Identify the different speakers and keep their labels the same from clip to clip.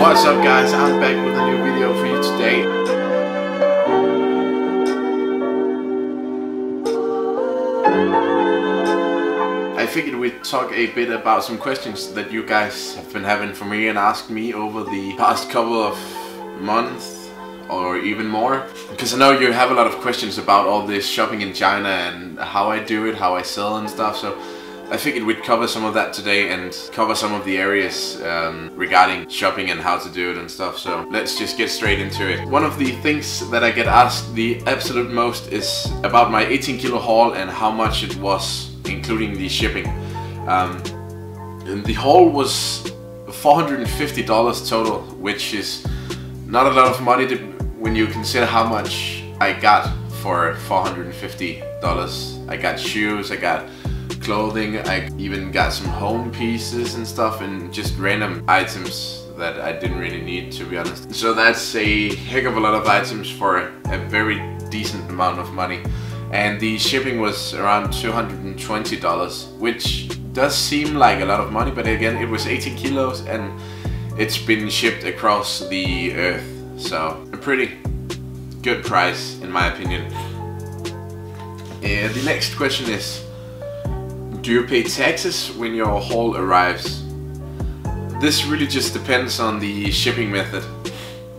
Speaker 1: What's up guys, I'm back with a new video for you today. I figured we'd talk a bit about some questions that you guys have been having for me and asked me over the past couple of months or even more. Because I know you have a lot of questions about all this shopping in China and how I do it, how I sell and stuff. So I figured we'd cover some of that today and cover some of the areas regarding shopping and how to do it and stuff. So let's just get straight into it. One of the things that I get asked the absolute most is about my 18 kilo haul and how much it was, including the shipping. And the haul was $450 total, which is not a lot of money when you consider how much I got for $450. I got shoes, I got clothing, I even got some home pieces and stuff, and just random items that I didn't really need, to be honest. So that's a heck of a lot of items for a very decent amount of money. And the shipping was around $220, which does seem like a lot of money, but again, it was 18 kilos and it's been shipped across the earth. So a pretty good price in my opinion. The next question is, do you pay taxes when your haul arrives? This really just depends on the shipping method.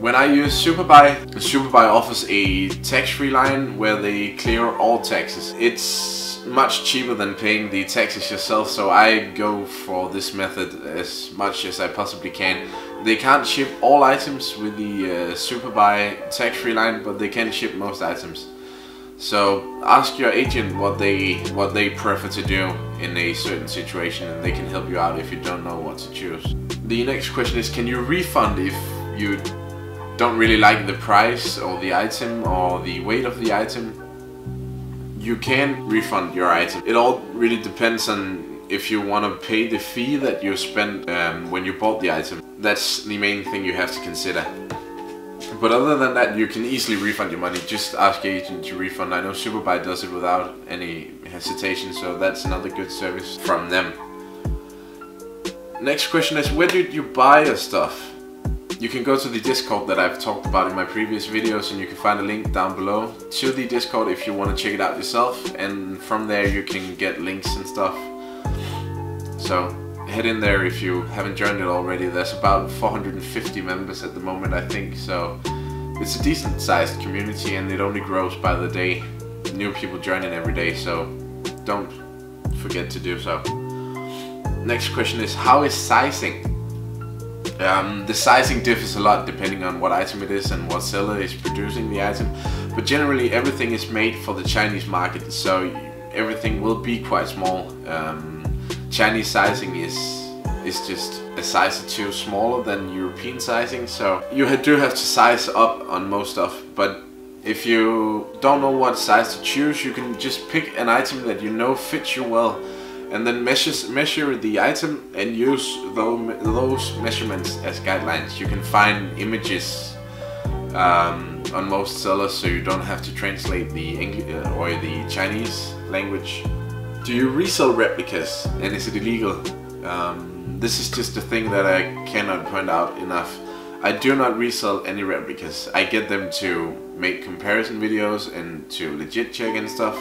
Speaker 1: When I use Superbuy offers a tax-free line where they clear all taxes. It's much cheaper than paying the taxes yourself, so I go for this method as much as I possibly can. They can't ship all items with the Superbuy tax-free line, but they can ship most items. So ask your agent what they prefer to do in a certain situation, and they can help you out if you don't know what to choose. The next question is, can you refund if you don't really like the price or the item or the weight of the item? You can refund your item. It all really depends on if you want to pay the fee that you spent when you bought the item. That's the main thing you have to consider. But other than that, you can easily refund your money. Just ask your agent to refund. I know Superbuy does it without any hesitation, so that's another good service from them. Next question is, where did you buy your stuff? You can go to the Discord that I've talked about in my previous videos, and you can find a link down below to the Discord if you want to check it out yourself, and from there you can get links and stuff. So head in there if you haven't joined it already. There's about 450 members at the moment, I think, so it's a decent sized community and it only grows by the day. New people joining every day, so don't forget to do so. Next question is, how is sizing? The sizing differs a lot depending on what item it is and what seller is producing the item, but generally everything is made for the Chinese market, so everything will be quite small. Chinese sizing is just a size or two smaller than European sizing, so you do have to size up on most stuff. But if you don't know what size to choose, you can just pick an item that you know fits you well, and then measure the item and use those measurements as guidelines. You can find images on most sellers, so you don't have to translate the English or the Chinese language. Do you resell replicas, and is it illegal? This is just a thing that I cannot point out enough. I do not resell any replicas. I get them to make comparison videos and to legit check and stuff.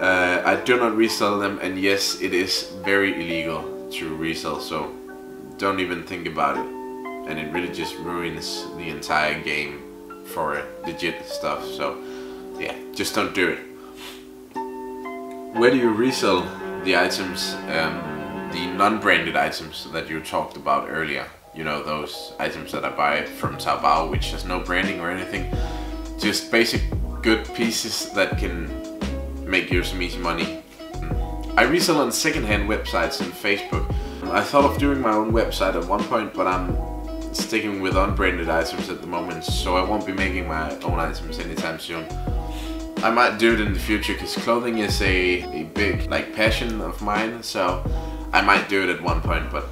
Speaker 1: I do not resell them, and yes, it is very illegal to resell, so don't even think about it. And it really just ruins the entire game for legit stuff, so yeah, just don't do it. Where do you resell the items, the non-branded items that you talked about earlier? You know, those items that I buy from Taobao, which has no branding or anything. Just basic good pieces that can make you some easy money. I resell on secondhand websites and Facebook. I thought of doing my own website at one point, but I'm sticking with unbranded items at the moment, so I won't be making my own items anytime soon. I might do it in the future because clothing is a big passion of mine, so I might do it at one point, but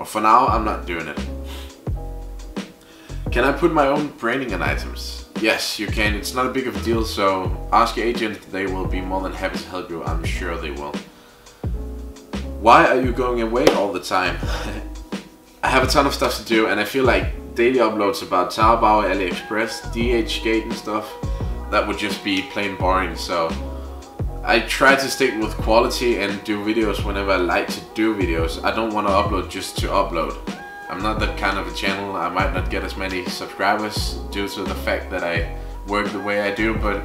Speaker 1: for now I'm not doing it. Can I put my own branding on items? Yes, you can. It's not a big of a deal, so ask your agent. They will be more than happy to help you. I'm sure they will. Why are you going away all the time? I have a ton of stuff to do, and I feel like daily uploads about Taobao, AliExpress, DHgate and stuff, that would just be plain boring. So I try to stick with quality and do videos whenever I like to do videos. I don't want to upload just to upload. I'm not that kind of a channel. I might not get as many subscribers due to the fact that I work the way I do, but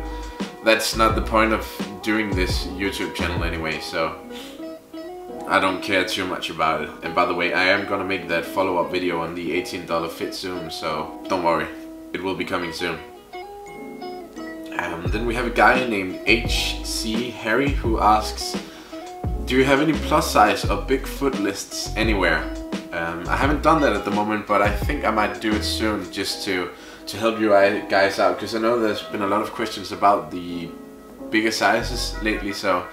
Speaker 1: that's not the point of doing this YouTube channel anyway, so I don't care too much about it. And by the way, I am gonna make that follow-up video on the $18 fit soon, so don't worry, it will be coming soon. Then we have a guy named HC Harry who asks, do you have any plus size or Bigfoot lists anywhere? I haven't done that at the moment, but I think I might do it soon, just to help you guys out, because I know there's been a lot of questions about the bigger sizes lately, so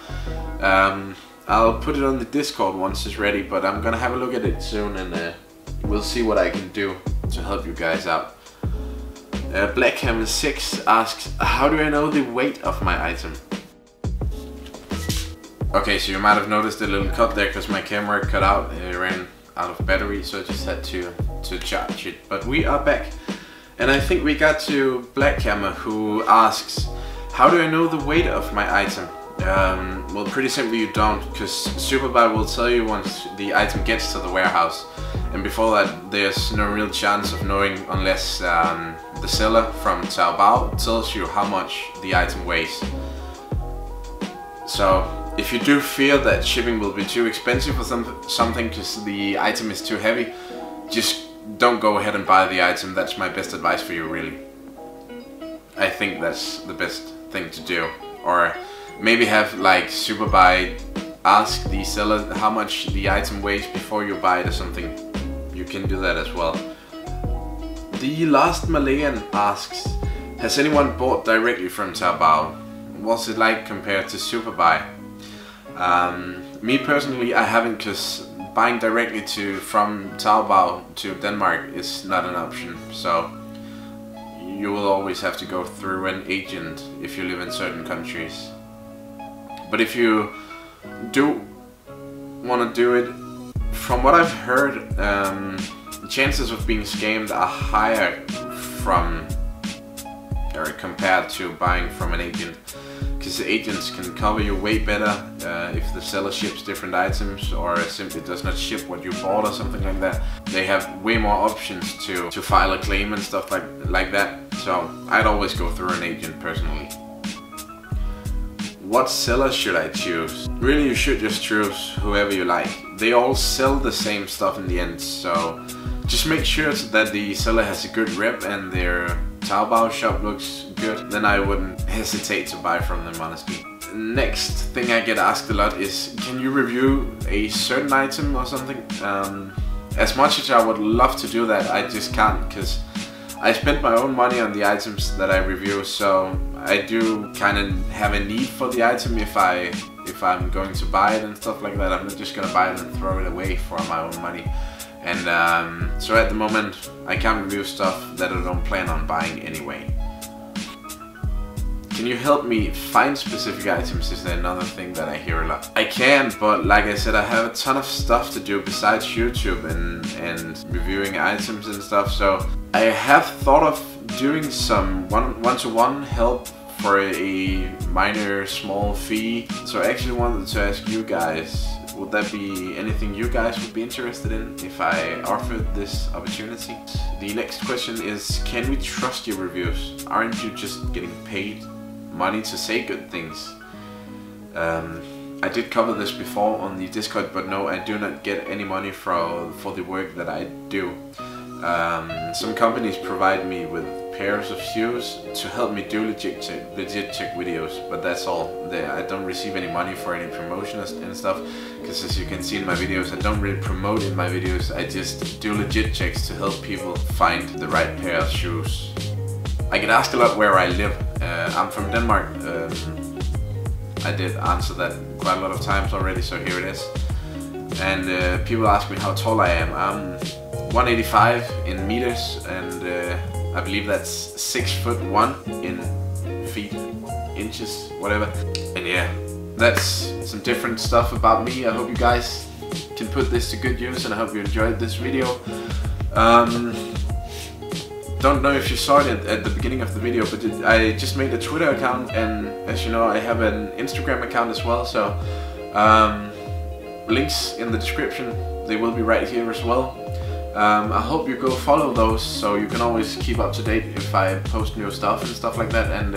Speaker 1: I'll put it on the Discord once it's ready, but I'm gonna have a look at it soon, and we'll see what I can do to help you guys out. Blackham6 asks, how do I know the weight of my item? Okay, so you might have noticed a little cut there because my camera cut out. It ran out of battery, so I just had to charge it. But we are back, and I think we got to Blackhammer, who asks, how do I know the weight of my item? Well, pretty simply you don't, because Superbuy will tell you once the item gets to the warehouse, and before that there's no real chance of knowing unless the seller from Taobao tells you how much the item weighs. So if you do fear that shipping will be too expensive or something because the item is too heavy, just don't go ahead and buy the item. That's my best advice for you, really. I think that's the best thing to do. Or maybe have like Superbuy ask the seller how much the item weighs before you buy it or something. You can do that as well. The Last Malayan asks, has anyone bought directly from Taobao? What's it like compared to Superbuy? Me personally, I haven't, because buying directly from Taobao to Denmark is not an option. So you will always have to go through an agent if you live in certain countries. But if you do want to do it, from what I've heard, the chances of being scammed are higher compared to buying from an agent, because the agents can cover you way better if the seller ships different items or simply does not ship what you bought or something like that. They have way more options to file a claim and stuff like that. So I'd always go through an agent personally. What seller should I choose? Really, you should just choose whoever you like. They all sell the same stuff in the end, so just make sure that the seller has a good rep and their Taobao shop looks good. Then I wouldn't hesitate to buy from them, honestly. Next thing I get asked a lot is, can you review a certain item or something? As much as I would love to do that, I just can't, because I spend my own money on the items that I review, so I do kind of have a need for the item if I'm going to buy it and stuff like that. I'm not just gonna buy it and throw it away for my own money. And so at the moment I can't review stuff that I don't plan on buying anyway. Can you help me find specific items? Is another thing that I hear a lot. I can, but like I said, I have a ton of stuff to do besides YouTube and reviewing items and stuff. So I have thought of doing some one-to-one help for a minor small fee. So I actually wanted to ask you guys, would that be anything you guys would be interested in if I offered this opportunity? The next question is, can we trust your reviews? Aren't you just getting paid money to say good things? I did cover this before on the Discord, but no, I do not get any money for the work that I do. Some companies provide me with pairs of shoes to help me do legit check videos, but that's all. I don't receive any money for any promotion and stuff, because as you can see in my videos, I don't really promote in my videos. I just do legit checks to help people find the right pair of shoes. I get asked a lot where I live. I'm from Denmark. I did answer that quite a lot of times already, so here it is. And people ask me how tall I am. I'm 185 in meters, and I believe that's 6'1" in feet, inches, whatever. And yeah, that's some different stuff about me. I hope you guys can put this to good use, and I hope you enjoyed this video. don't know if you saw it at the beginning of the video, but I just made a Twitter account, and as you know, I have an Instagram account as well, so links in the description, they will be right here as well. I hope you go follow those, so you can always keep up to date if I post new stuff and stuff like that, and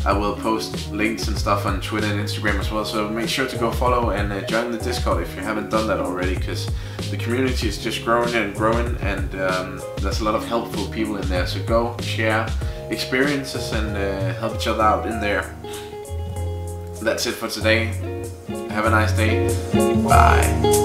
Speaker 1: I will post links and stuff on Twitter and Instagram as well, so make sure to go follow and join the Discord if you haven't done that already, because the community is just growing and growing, and there's a lot of helpful people in there, so go share experiences and help each other out in there. That's it for today. Have a nice day. Bye.